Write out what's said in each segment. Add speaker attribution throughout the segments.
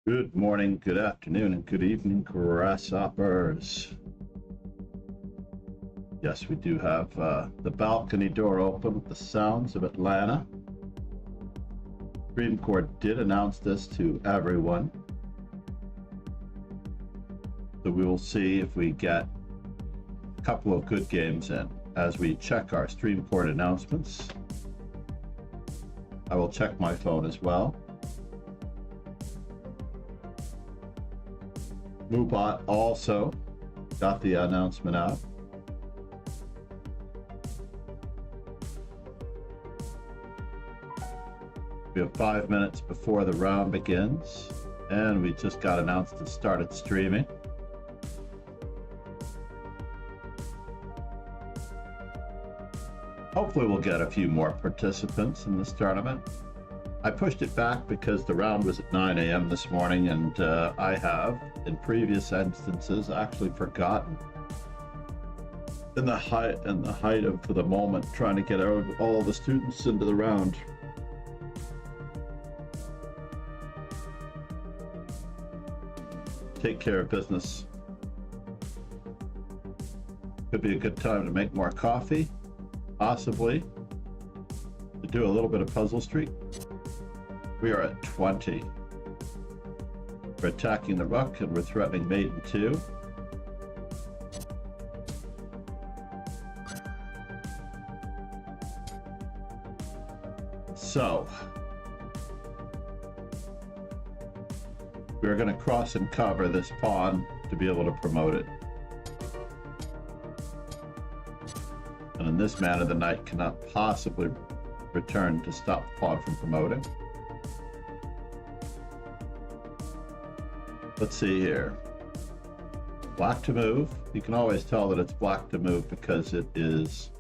Speaker 1: Good morning, good afternoon, and good evening, grasshoppers. Yes, we do have the balcony door open with the sounds of Atlanta. Supreme Court did announce this to everyone. So we will see if we get a couple of good games in. As we check our Supreme Court announcements, I will check my phone as well. MooBot also got the announcement out. We have 5 minutes before the round begins, and we just got announced it started streaming. Hopefully we'll get a few more participants in this tournament. I pushed it back because the round was at 9 a.m. this morning, and I have, in previous instances, actually forgotten. In the height of the moment, trying to get all the students into the round. Take care of business. Could be a good time to make more coffee, possibly to do a little bit of Puzzle Street. We are at 20. We're attacking the rook and we're threatening mate in 2. So we're going to cross and cover this pawn to be able to promote it. And in this manner, the knight cannot possibly return to stop the pawn from promoting. Let's see here. Black to move. You can always tell that it's black to move because it is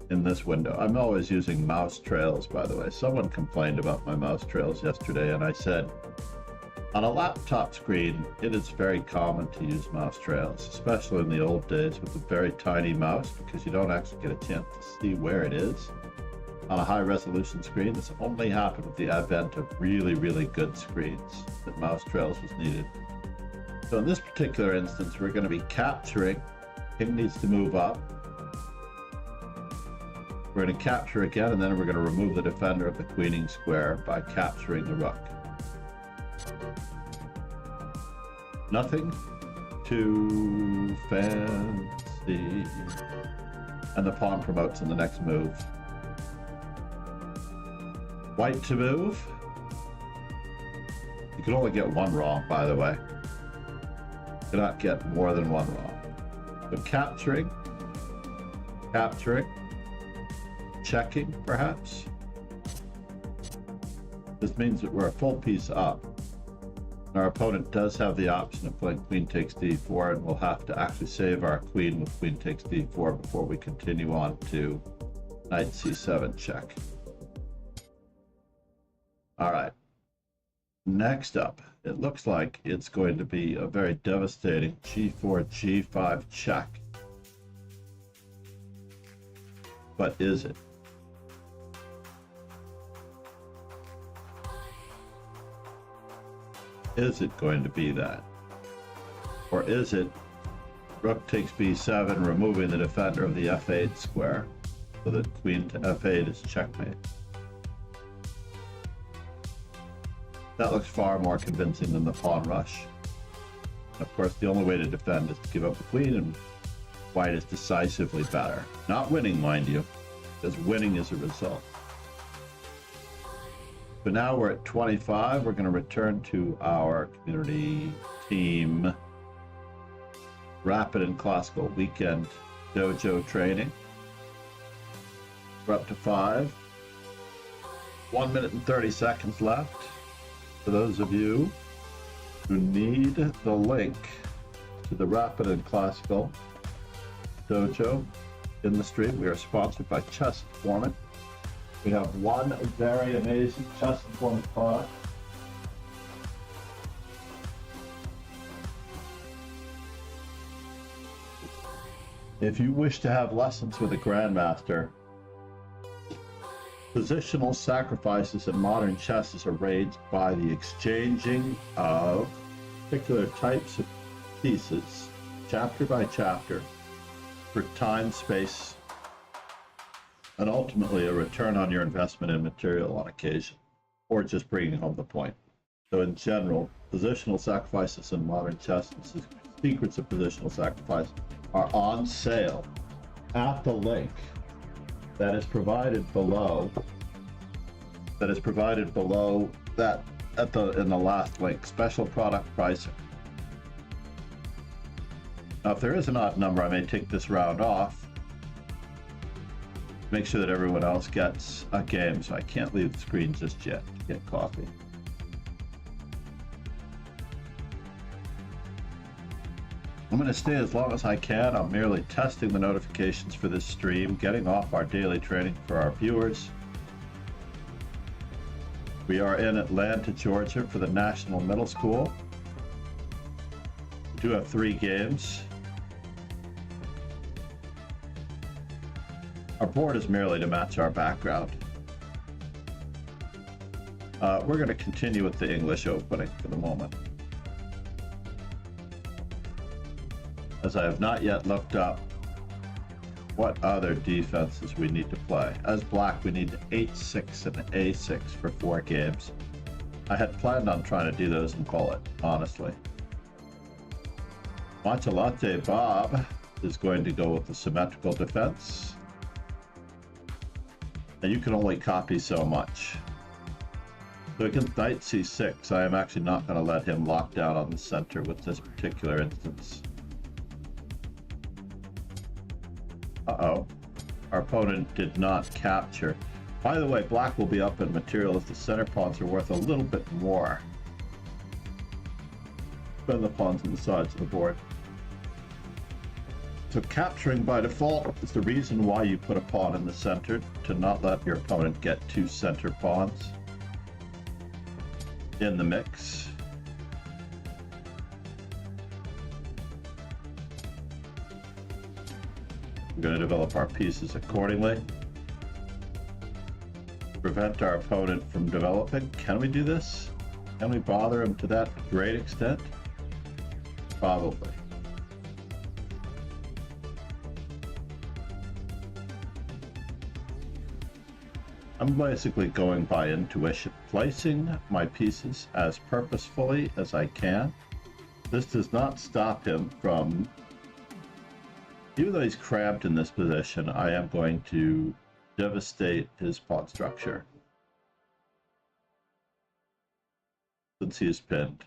Speaker 1: in this window. I'm always using mouse trails, by the way. Someone complained about my mouse trails yesterday, and I said, on a laptop screen, it is very common to use mouse trails, especially in the old days with a very tiny mouse, because you don't actually get a chance to see where it is. On a high-resolution screen, this only happened with the advent of really, really good screens that mouse trails was needed. So in this particular instance, we're going to be capturing. King needs to move up. We're going to capture again, and then we're going to remove the defender of the queening square by capturing the rook. Nothing too fancy. And the pawn promotes in the next move. White to move. You can only get one wrong, by the way. You cannot get more than one wrong. So capturing, checking, perhaps. This means that we're a full piece up. Our opponent does have the option of playing queen takes d4, and we'll have to actually save our queen with queen takes d4 before we continue on to knight c7 check. All right. Next up, it looks like it's going to be a very devastating g4, g5 check. But is it? Is it going to be that? Or is it rook takes b7, removing the defender of the f8 square, so that queen to f8 is checkmate? That looks far more convincing than the pawn rush. And of course, the only way to defend is to give up the queen, and white is decisively better. Not winning, mind you, because winning is a result. But now we're at 25. We're going to return to our community team rapid and classical weekend dojo training. We're up to 5. 1 minute and 30 seconds left. For those of you who need the link to the rapid and classical dojo in the stream, we are sponsored by Chess Informant. We have one very amazing Chess Informant product. If you wish to have lessons with a grandmaster, Positional sacrifices in modern chess is arranged by the exchanging of particular types of pieces, chapter by chapter, for time, space, and ultimately a return on your investment in material on occasion, or just bringing home the point. So in general, positional sacrifices in modern chess, the secrets of positional sacrifice, are on sale at the link that is provided below. That is provided below that in the last link. Special product pricing. Now, if there is an odd number, I may take this round off. Make sure that everyone else gets a game, so I can't leave the screen just yet to get coffee. I'm going to stay as long as I can. I'm merely testing the notifications for this stream, getting off our daily training for our viewers. We are in Atlanta, Georgia for the National Middle School. We do have 3 games. Our board is merely to match our background. We're going to continue with the English opening for the moment, as I have not yet looked up what other defenses we need to play. As black, we need 8-6 and A6 for 4 games. I had planned on trying to do those in bullet, honestly. Matcha Latte Bob is going to go with the symmetrical defense. And you can only copy so much. So against knight c6, I am actually not going to let him lock down on the center with this particular instance. Uh-oh. Our opponent did not capture. By the way, black will be up in material if the center pawns are worth a little bit more than the pawns on the sides of the board. So capturing by default is the reason why you put a pawn in the center, to not let your opponent get 2 center pawns in the mix. We're going to develop our pieces accordingly. Prevent our opponent from developing. Can we do this? Can we bother him to that great extent? Probably. I'm basically going by intuition, placing my pieces as purposefully as I can. This does not stop him from, even though he's cramped in this position, I am going to devastate his pawn structure since he is pinned.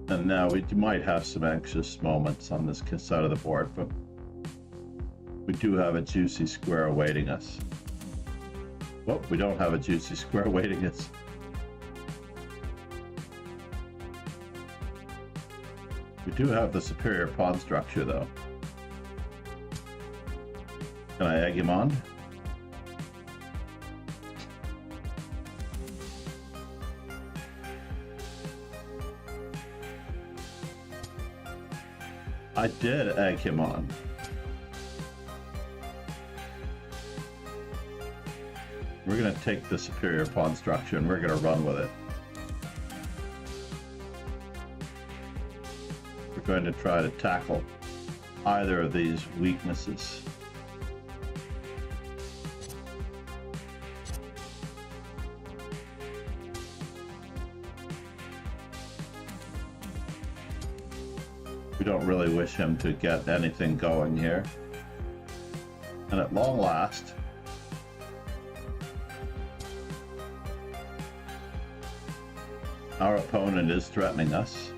Speaker 1: And now we might have some anxious moments on this side of the board, but we do have a juicy square awaiting us. Well, we don't have a juicy square awaiting us. We do have the superior pawn structure, though. Can I egg him on? I did egg him on. We're going to take the superior pawn structure and we're going to run with it. We're going to try to tackle either of these weaknesses. We don't really wish him to get anything going here. And at long last, our opponent is threatening us.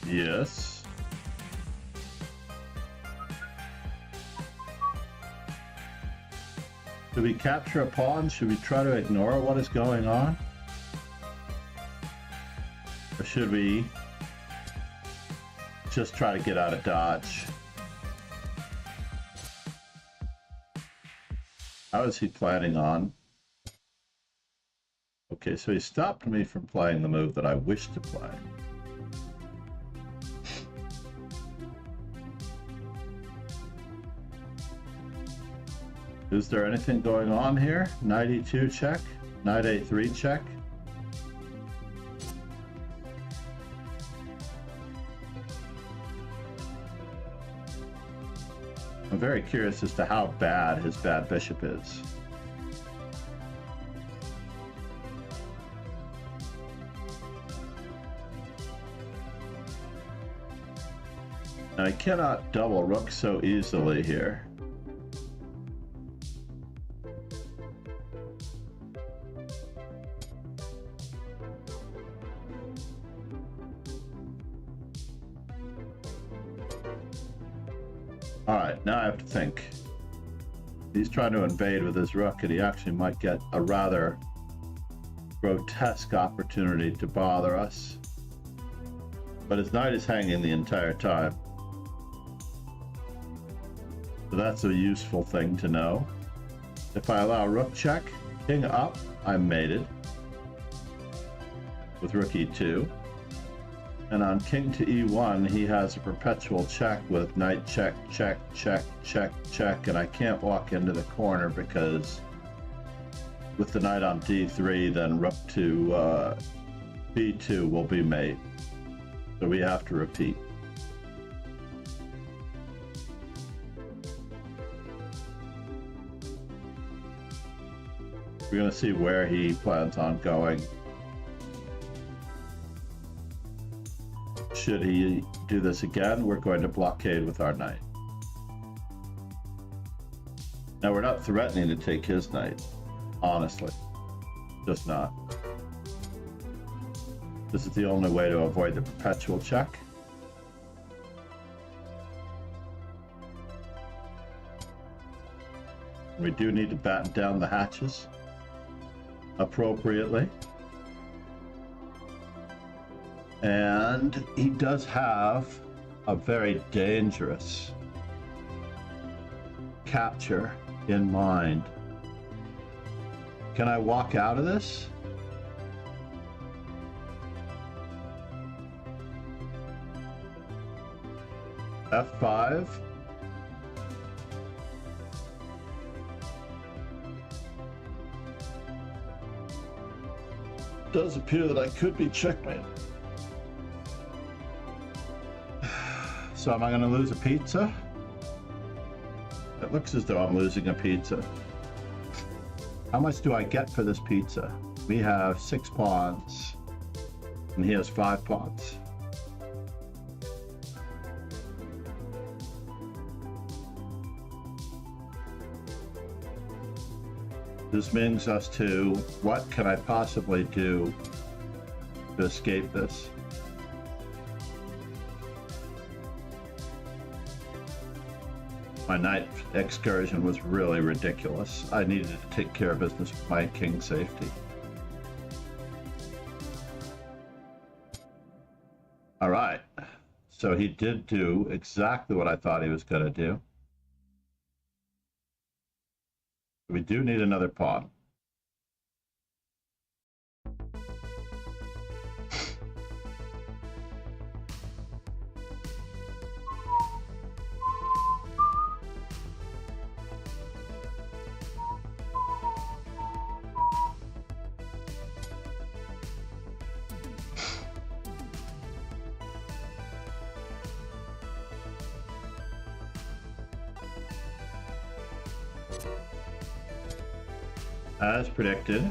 Speaker 1: Yes. Should we capture a pawn? Should we try to ignore what is going on? Or should we just try to get out of dodge? How is he planning on? Okay, so he stopped me from playing the move that I wish to play. Is there anything going on here? Knight e2 check, knight a3 check. I'm very curious as to how bad his bad bishop is. Now, I cannot double rook so easily here. Alright, now I have to think. He's trying to invade with his rook, and he actually might get a rather grotesque opportunity to bother us. But his knight is hanging the entire time. So that's a useful thing to know. If I allow rook check, king up, I'm mated with rook e2. And on king to e1, he has a perpetual check with knight check, check, check, check, check, and I can't walk into the corner because with the knight on d3, then rook to b2 will be mate. So we have to repeat. We're going to see where he plans on going. Should he do this again, we're going to blockade with our knight. Now, we're not threatening to take his knight, honestly. Just not. This is the only way to avoid the perpetual check. We do need to batten down the hatches appropriately. And he does have a very dangerous capture in mind. Can I walk out of this? F5. Does appear that I could be checkmate. So am I going to lose a pizza? It looks as though I'm losing a pizza. How much do I get for this pizza? We have 6 pawns, and he has 5 pawns. This brings us to, what can I possibly do to escape this? My night excursion was really ridiculous. I needed to take care of business with my king safety. All right, so he did do exactly what I thought he was going to do. We do need another pawn. As predicted.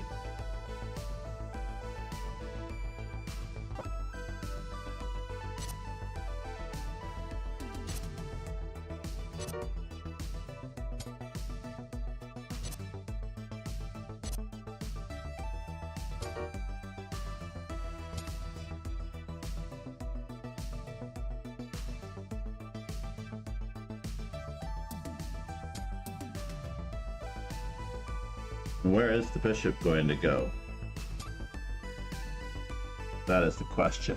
Speaker 1: Where is the bishop going to go? That is the question.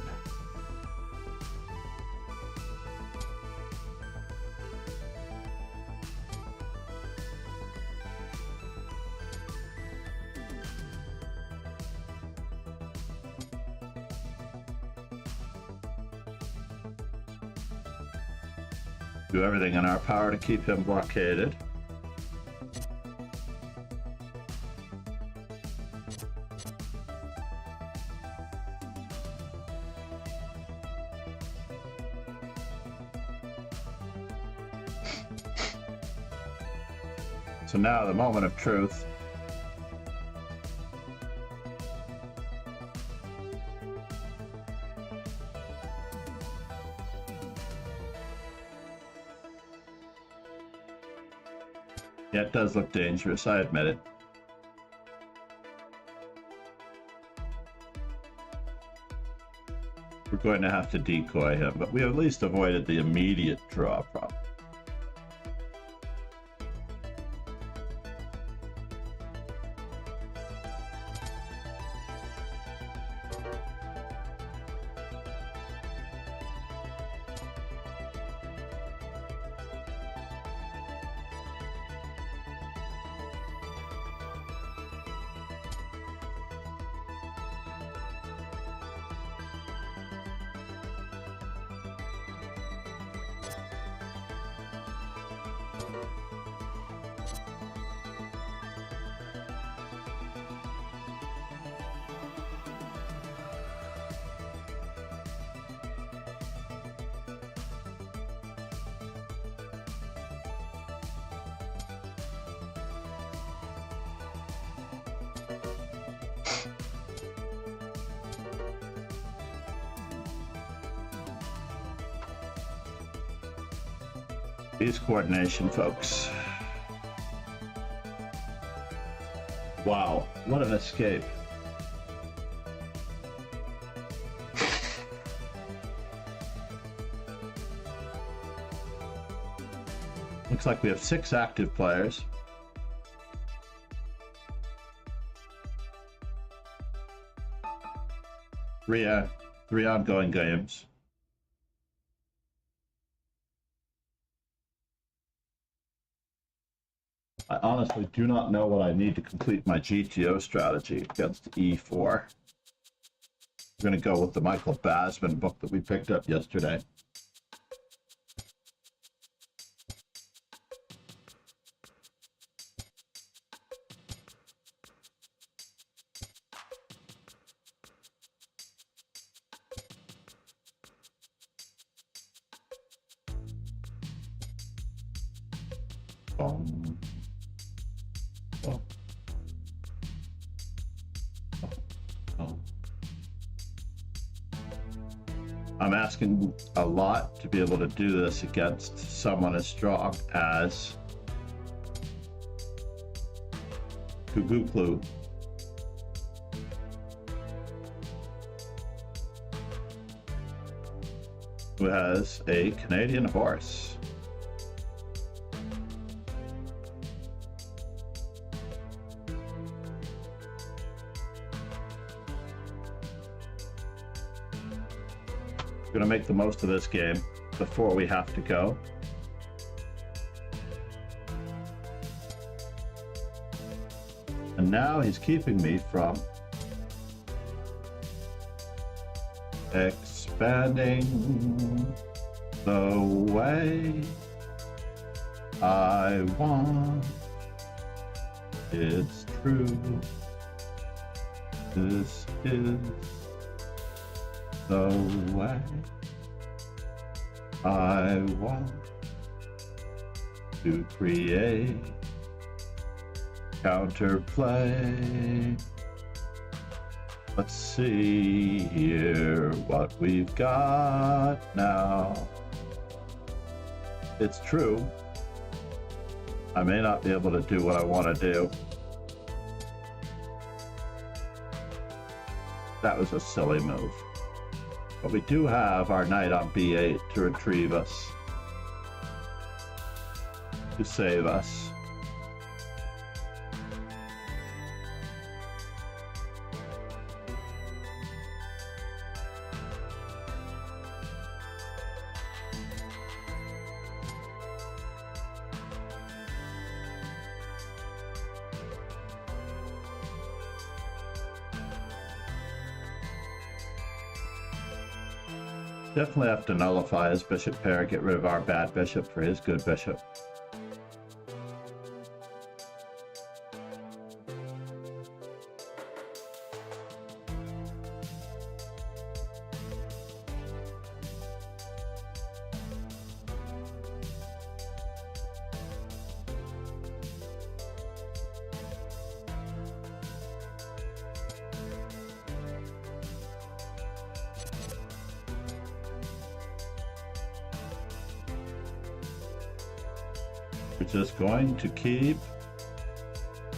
Speaker 1: Do everything in our power to keep him blockaded. So now the moment of truth. Yeah, it does look dangerous, I admit it. We're going to have to decoy him, but we at least avoided the immediate draw problem. Piece coordination, folks. Wow, what an escape. Looks like we have 6 active players. Three ongoing games. I honestly do not know what I need to complete my GTO strategy against E4. We're going to go with the Michael Basman book that we picked up yesterday. I'm asking a lot to be able to do this against someone as strong as Kuguklu. Who has a Canadian horse. Going to make the most of this game before we have to go. And now he's keeping me from expanding the way I want. It's true. This is the way I want to create counterplay. Let's see here what we've got now. It's true. I may not be able to do what I want to do. That was a silly move. But we do have our knight on b8 to retrieve us, to save us. Definitely have to nullify his bishop pair, get rid of our bad bishop for his good bishop. We're just going to keep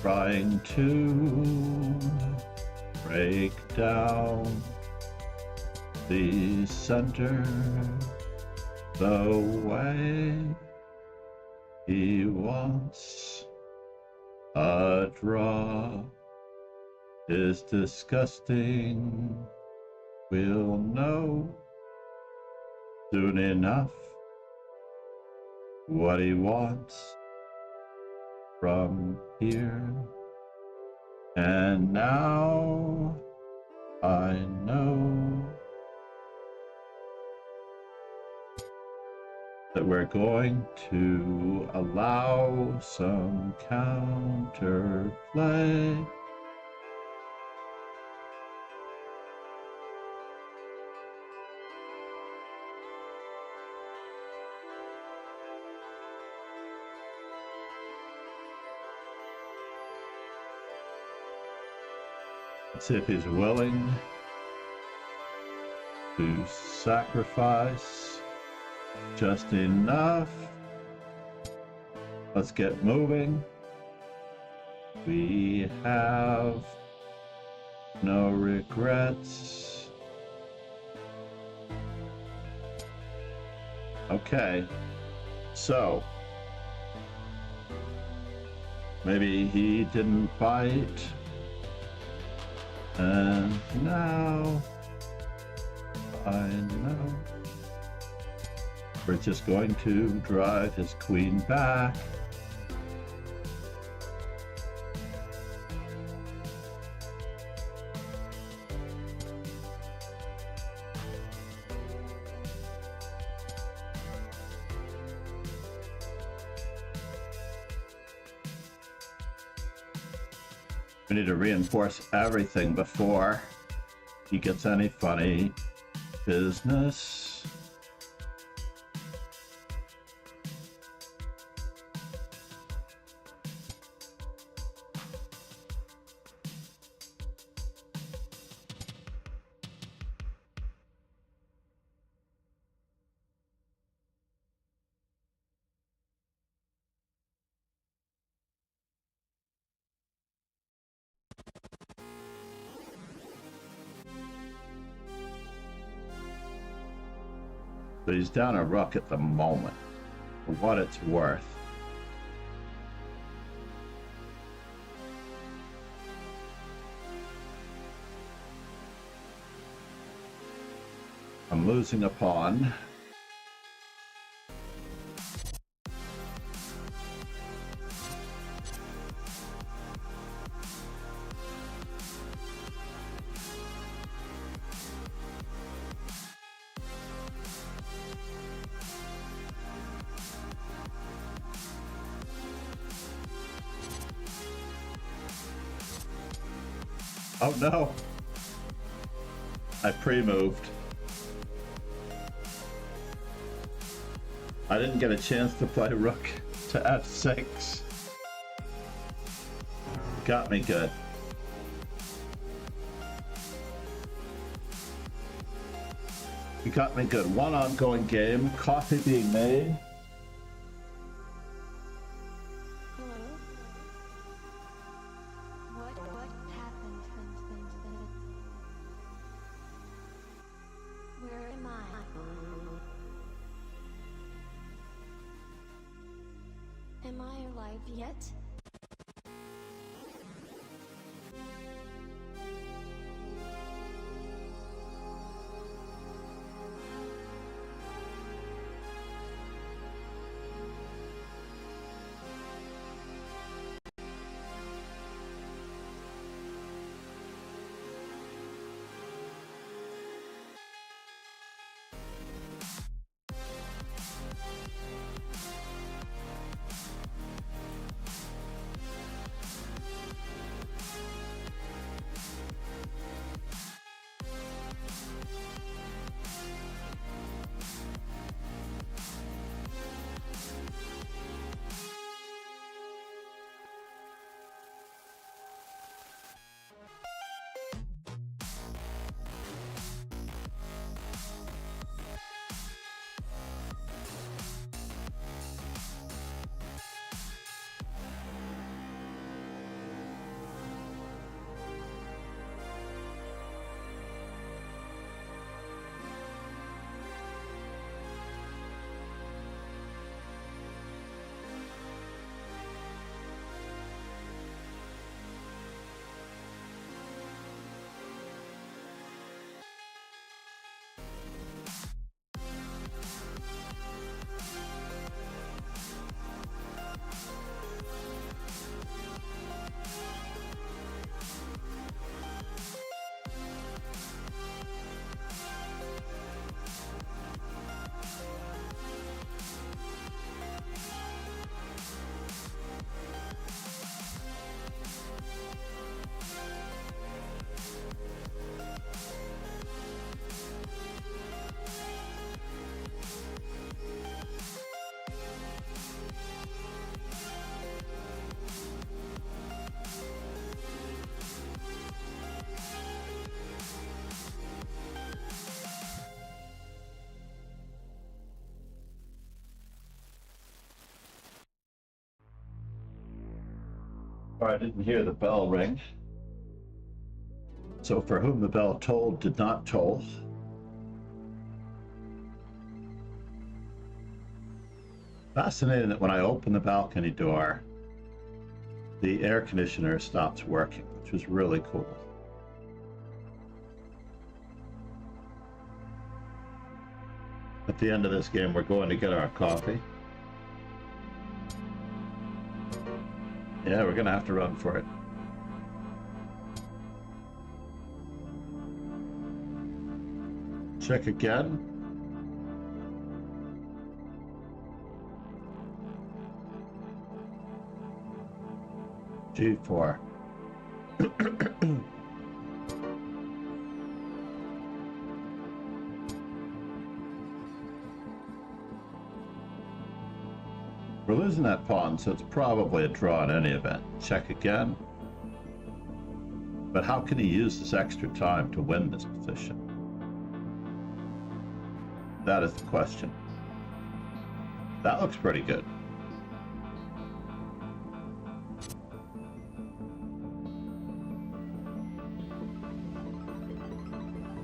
Speaker 1: trying to break down the center the way he wants. A draw is disgusting. We'll know soon enough what he wants from here. And now I know that we're going to allow some counterplay. Let's see if he's willing to sacrifice just enough. Let's get moving. We have no regrets. Okay, so maybe he didn't bite. And now I know we're just going to drive his queen back. We need to reinforce everything before he gets any funny business. But he's down a rook at the moment, for what it's worth. I'm losing a pawn. Oh no! I pre-moved. I didn't get a chance to play rook to f6. Got me good. You got me good. One ongoing game, coffee being made.
Speaker 2: Am I alive yet?
Speaker 1: Or I didn't hear the bell ring. So for whom the bell tolled did not toll. Fascinating that when I open the balcony door, the air conditioner stops working, which was really cool. At the end of this game, we're going to get our coffee. Yeah, we're gonna have to run for it. Check again. G4. We're losing that pawn, so it's probably a draw in any event. Check again. But how can he use this extra time to win this position? That is the question. That looks pretty good.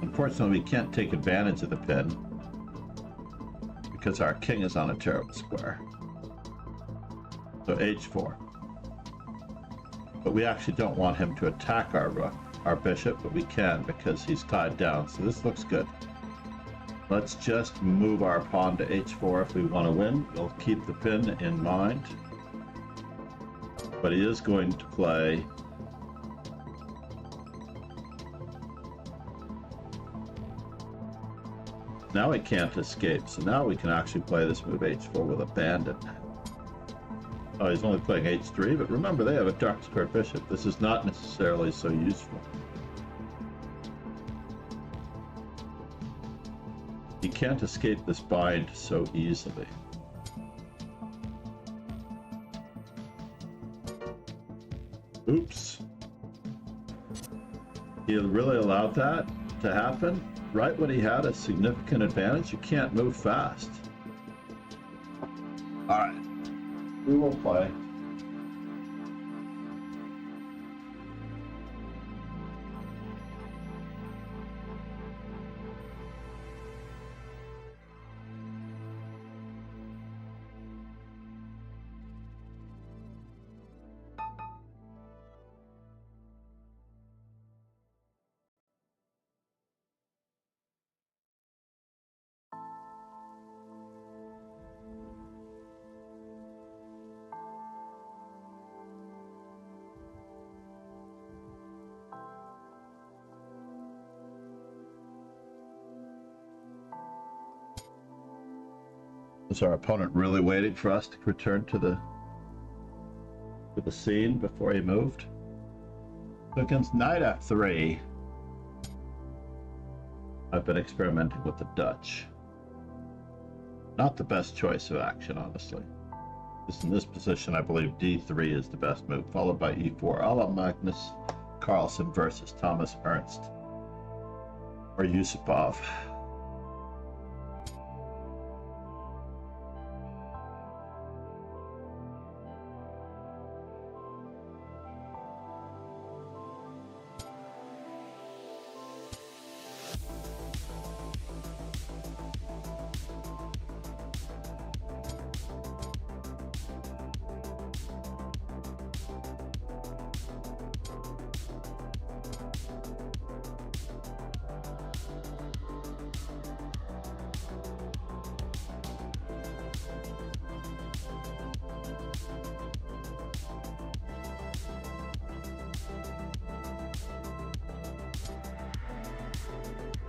Speaker 1: Unfortunately, we can't take advantage of the pin because our king is on a terrible square. So h4. But we actually don't want him to attack our rook, our bishop, but we can because he's tied down. So this looks good. Let's just move our pawn to h4 if we want to win. We'll keep the pin in mind. But he is going to play now he can't escape, so now we can actually play this move h4 with abandon. Oh, he's only playing h3, but remember they have a dark squared bishop. This is not necessarily so useful. He can't escape this bind so easily. Oops. He really allowed that to happen? Right when he had a significant advantage? You can't move fast. Alright. We will play. Is our opponent really waiting for us to return to the scene before he moved? So against knight f3, I've been experimenting with the Dutch. Not the best choice of action, honestly. Just in this position, I believe d3 is the best move, followed by e4, a la Magnus Carlsen versus Thomas Ernst or Yusupov.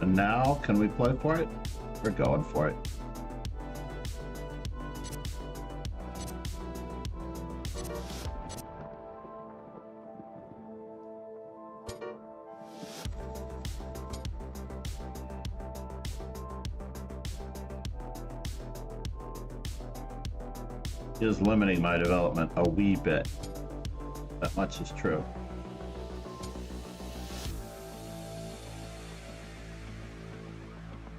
Speaker 1: And now, can we play for it? We're going for it. He is limiting my development a wee bit. That much is true.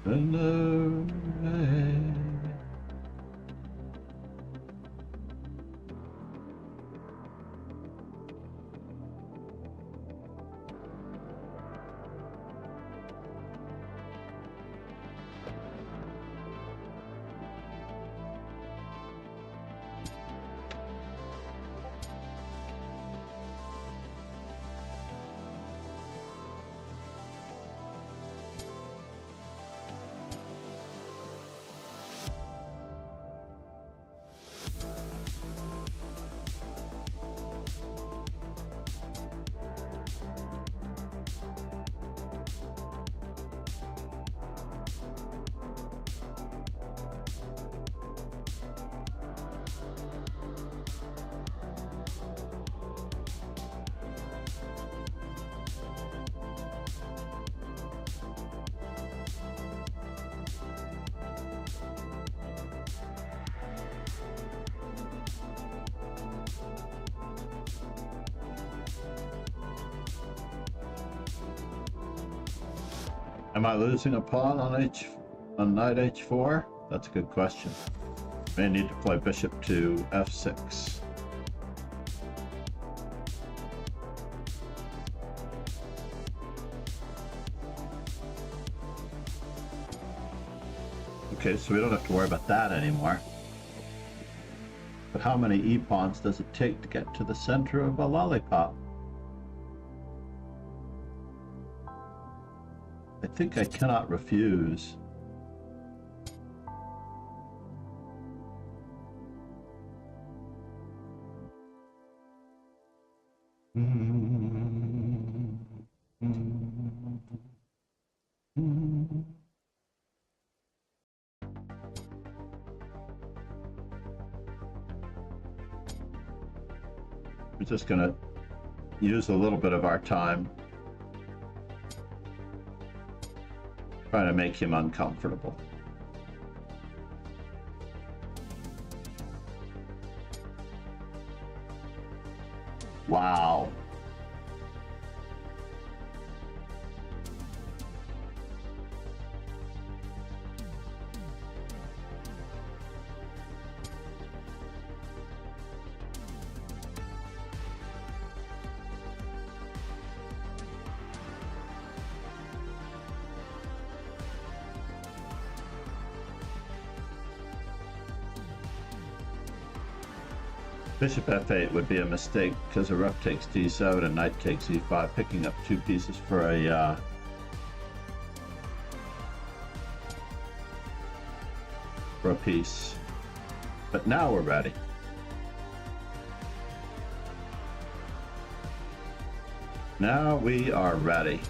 Speaker 1: Hello. Am I losing a pawn on knight h4? That's a good question. May need to play bishop to f6. Okay, so we don't have to worry about that anymore. But how many e-pawns does it take to get to the center of a lollipop? I think I cannot refuse. We're just going to use a little bit of our time trying to make him uncomfortable. Wow. Bishop f8 would be a mistake because a rook takes d7 and knight takes e5, picking up two pieces for a piece. But now we're ready. Now we are ready.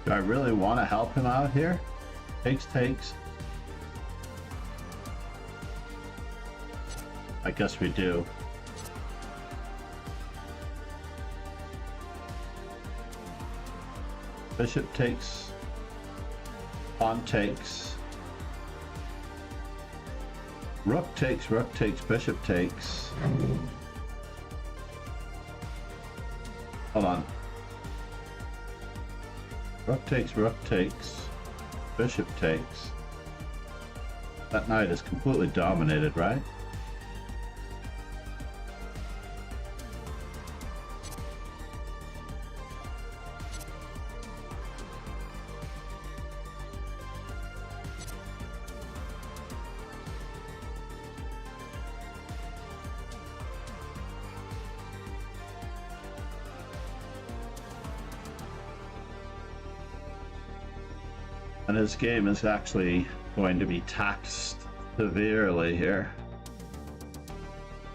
Speaker 1: Do I really want to help him out here? Takes. I guess we do. Bishop takes. Pawn takes. Rook takes, bishop takes. Hold on. Rook takes, bishop takes. That knight is completely dominated, right? And his game is actually going to be taxed severely here.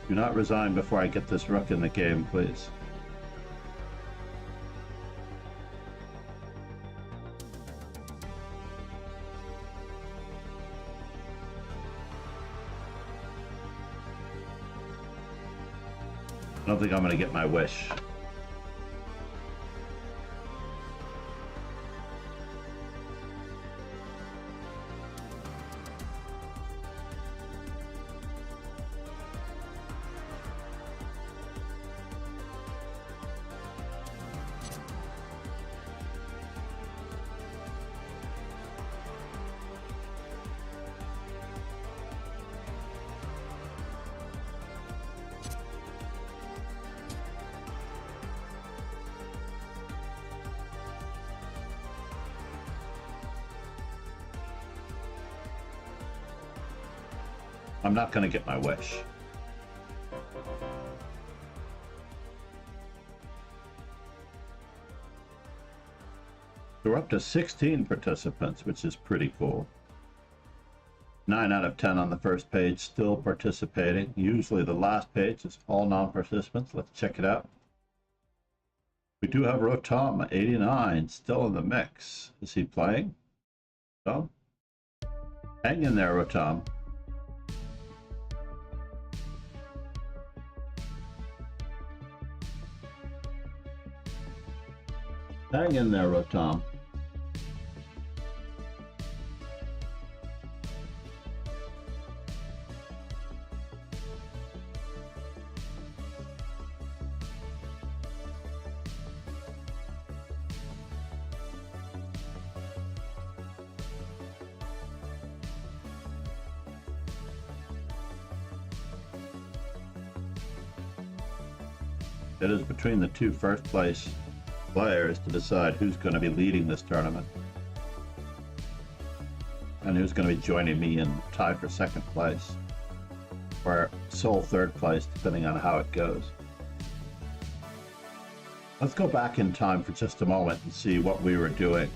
Speaker 1: Do not resign before I get this rook in the game, please. I don't think I'm going to get my wish. I'm not going to get my wish. So we're up to 16 participants, which is pretty cool. 9 out of 10 on the first page still participating. Usually the last page is all non-participants. Let's check it out. We do have Rotom, 89, still in the mix. Is he playing? No? Hang in there, Rotom. Hang in there, Rotom. It is between the two first place players to decide who's going to be leading this tournament and who's going to be joining me in tie for second place or sole third place, depending on how it goes. Let's go back in time for just a moment and see what we were doing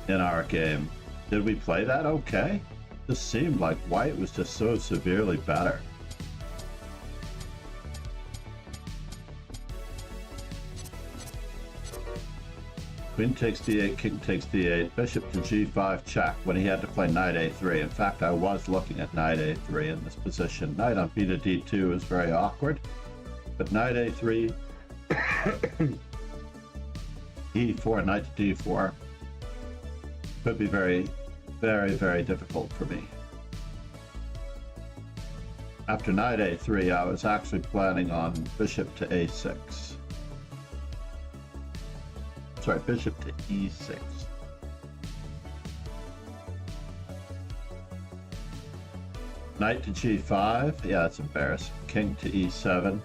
Speaker 1: in our game. Did we play that okay? This seemed like white was just so severely better. Queen takes d8, king takes d8, bishop to g5 check when he had to play knight a3. In fact, I was looking at knight a3 in this position. Knight on b to d2 is very awkward, but knight a3, e4, knight to d4 could be very, very difficult for me. After knight a3, I was actually planning on bishop to a6. Sorry, bishop to e6. Knight to g5. Yeah, that's embarrassing. King to e7.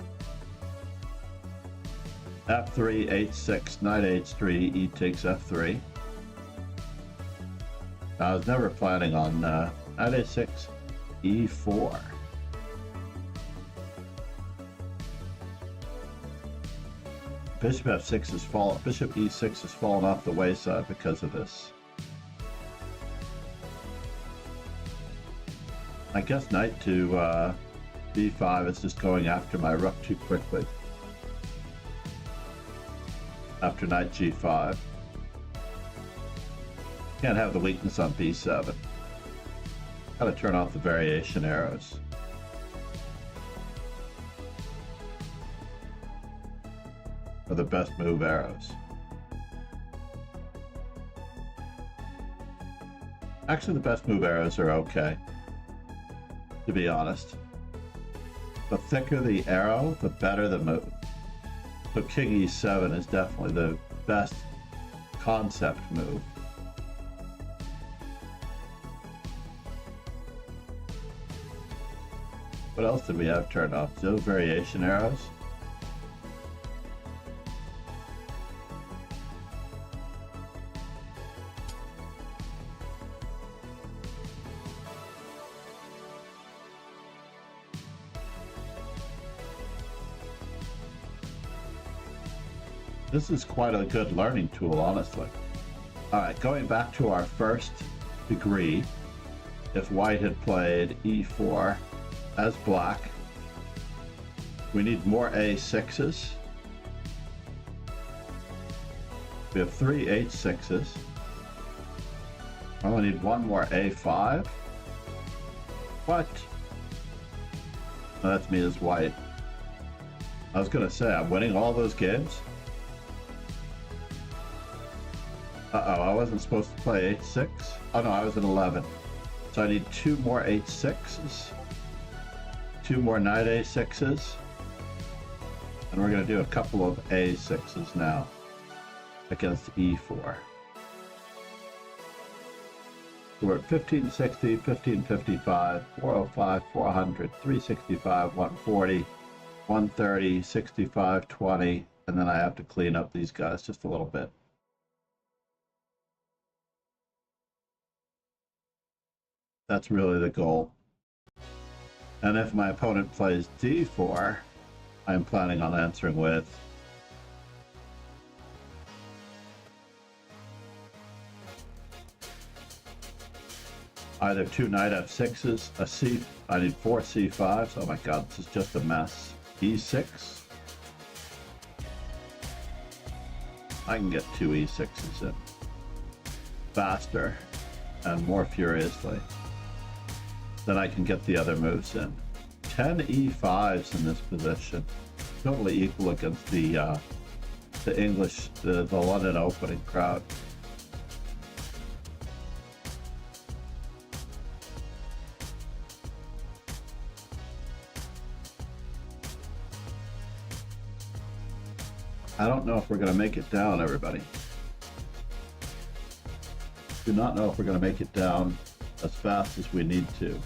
Speaker 1: f3, h6, knight h3, e takes f3. I was never planning on knight a6, e4. Bishop f6 has fallen. Bishop e6 has fallen off the wayside because of this. I guess knight to b5 is just going after my rook too quickly. After knight g5. Can't have the weakness on b7. Gotta turn off the variation arrows. Are the best move arrows. Actually, the best move arrows are okay, to be honest. The thicker the arrow, the better the move. So king e7 is definitely the best concept move. What else did we have turned off? Those variation arrows? This is quite a good learning tool, honestly. All right, going back to our first degree, if white had played e4 as black, we need more a6s. We have 3 h6s. I only need one more a5. What? No, that's me as white. I was gonna say, I'm winning all those games. Uh-oh, I wasn't supposed to play h6. Oh no, I was at 11. So I need 2 more h6s. 2 more knight a6s. And we're going to do a couple of a6s now against e4. So we're at 1560, 1555, 405, 400, 365, 140, 130, 65, 20, and then I have to clean up these guys just a little bit. That's really the goal. And if my opponent plays d4, I'm planning on answering with either 2 knight f6s, a c, I need 4 c5s, oh my god, this is just a mess. e6, I can get two e6s in faster and more furiously than I can get the other moves in. 10 e5s in this position, totally equal against the English, the London opening crowd. I don't know if we're going to make it down, everybody. Do not know if we're going to make it down as fast as we need to.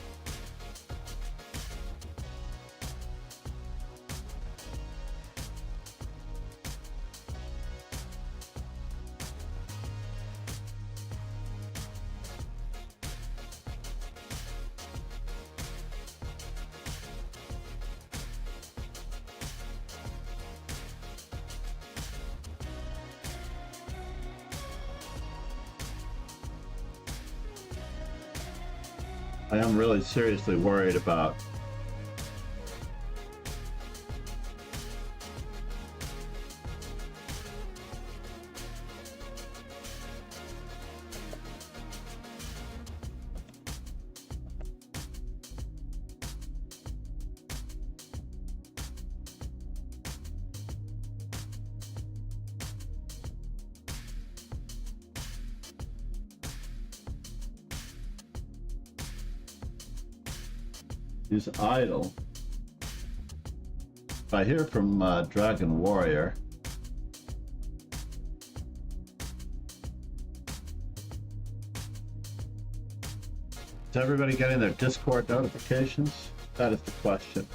Speaker 1: I am really seriously worried about he's idle. If I hear from Dragon Warrior, is everybody getting their Discord notifications? That is the question.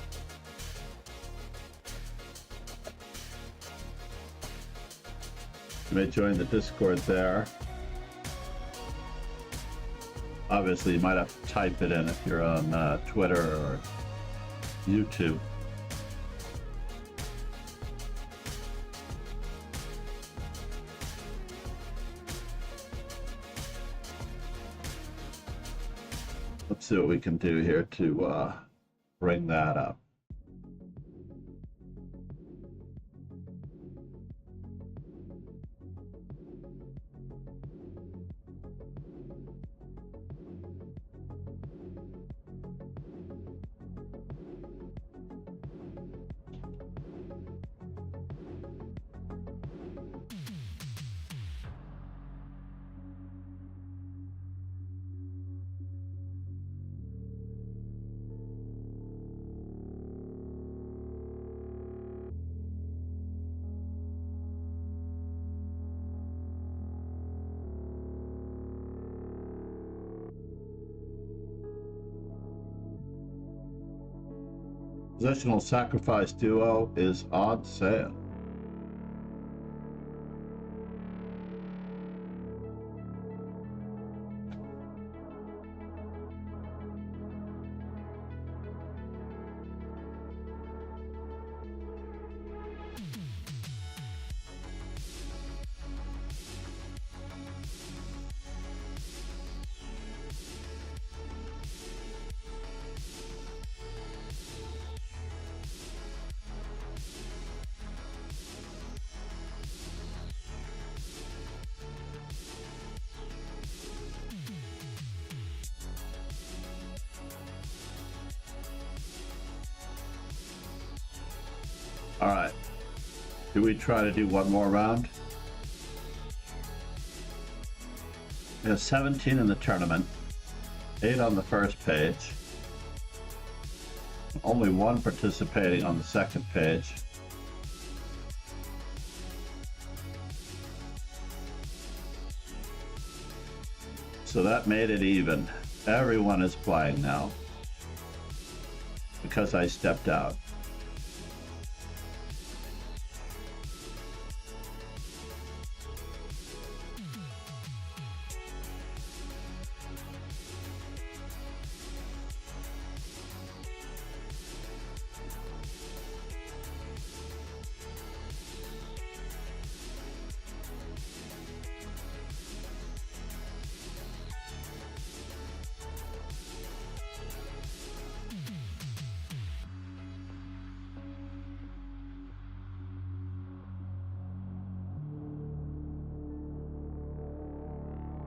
Speaker 1: You may join the Discord there. Obviously, you might have to type it in if you're on Twitter or YouTube. Let's see what we can do here to bring that up. Positional Sacrifice Duo is on sale. All right, do we try to do one more round? We have 17 in the tournament, 8 on the first page, only 1 participating on the second page. So that made it even. Everyone is playing now because I stepped out.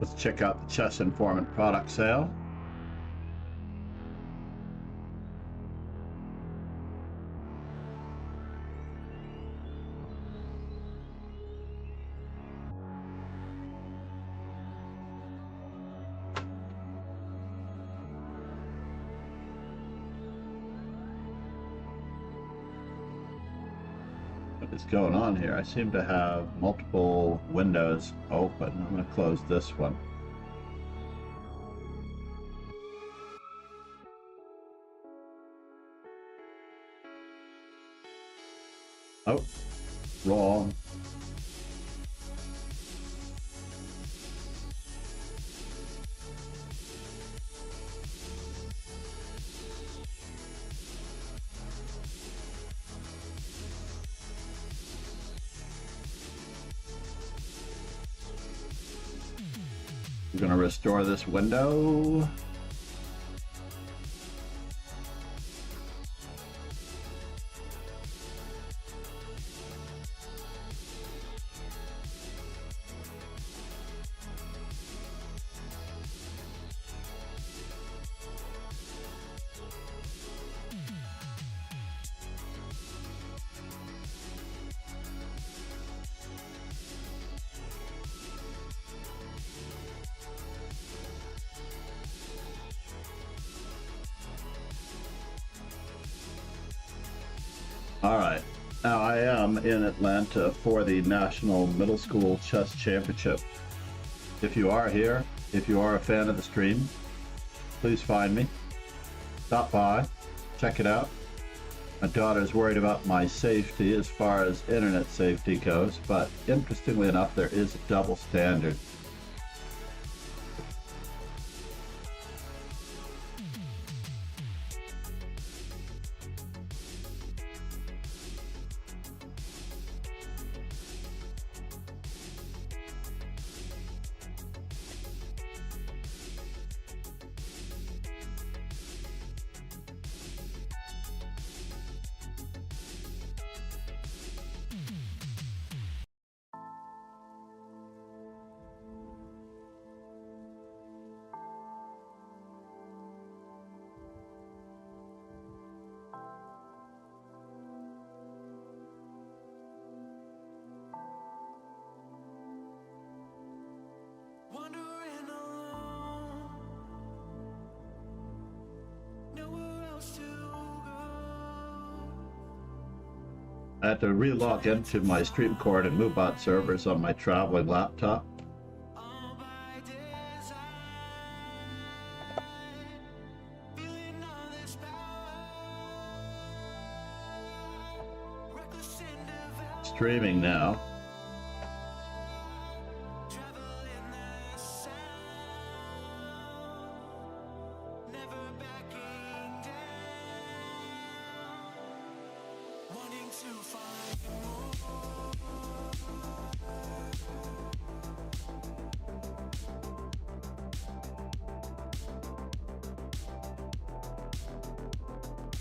Speaker 1: Let's check out the Chess Informant product sale. What is going on here? I seem to have multiple windows open. I'm going to close this one. Oh, wrong. We're going to restore this window. All right, now I am in Atlanta for the National Middle School Chess Championship. If you are here, if you are a fan of the stream, please find me, stop by, check it out. My daughter's worried about my safety as far as internet safety goes, but interestingly enough, there is a double standard. I had to re-log into my StreamCord and MoveBot servers on my traveling laptop. Streaming now.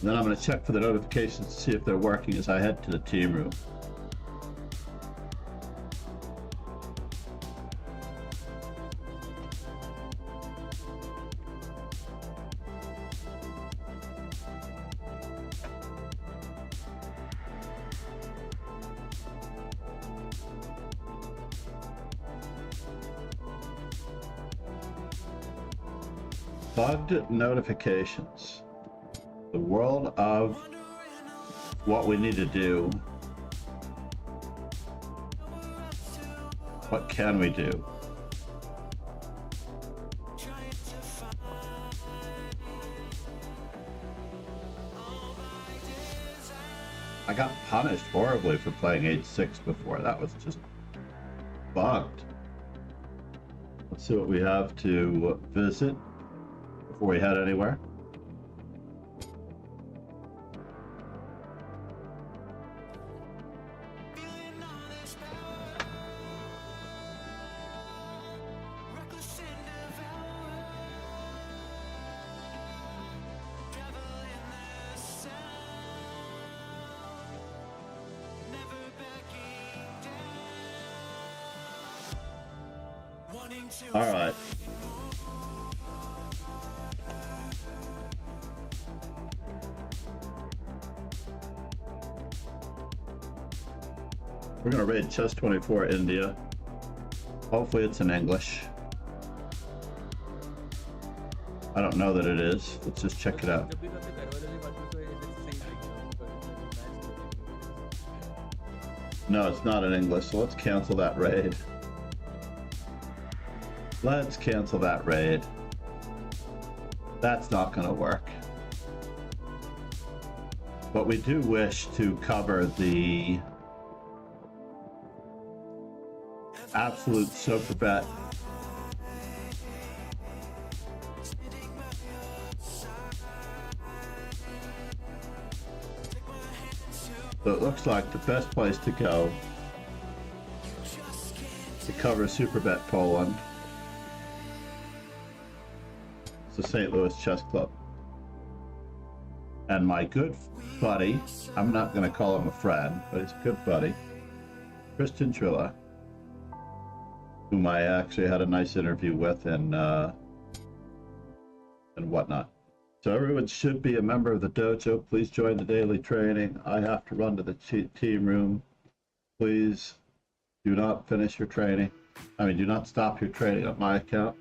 Speaker 1: And then I'm going to check for the notifications to see if they're working as I head to the team room. Bugged notifications. The world of what we need to do. What can we do? I got punished horribly for playing H6 before. That was just bugged. Let's see what we have to visit before we head anywhere. All right. We're gonna raid chess 24 India. Hopefully it's in English. I don't know that it is. Let's just check it out. No, it's not in English, so let's cancel that raid. Let's cancel that raid. That's not gonna work. But we do wish to cover the absolute super bet. So it looks like the best place to go to cover Super Bet Poland is the St. Louis Chess Club. And my good buddy, I'm not going to call him a friend, but he's a good buddy, Christian Trilla, whom I actually had a nice interview with and whatnot. So everyone should be a member of the dojo. Please join the daily training. I have to run to the team room. Please do not finish your training. Do not stop your training on my account.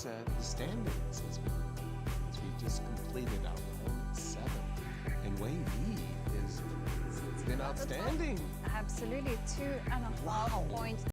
Speaker 3: The standings as we just completed our own 7th, and Wei Yi it's been outstanding.
Speaker 4: Absolutely, 2.5 points.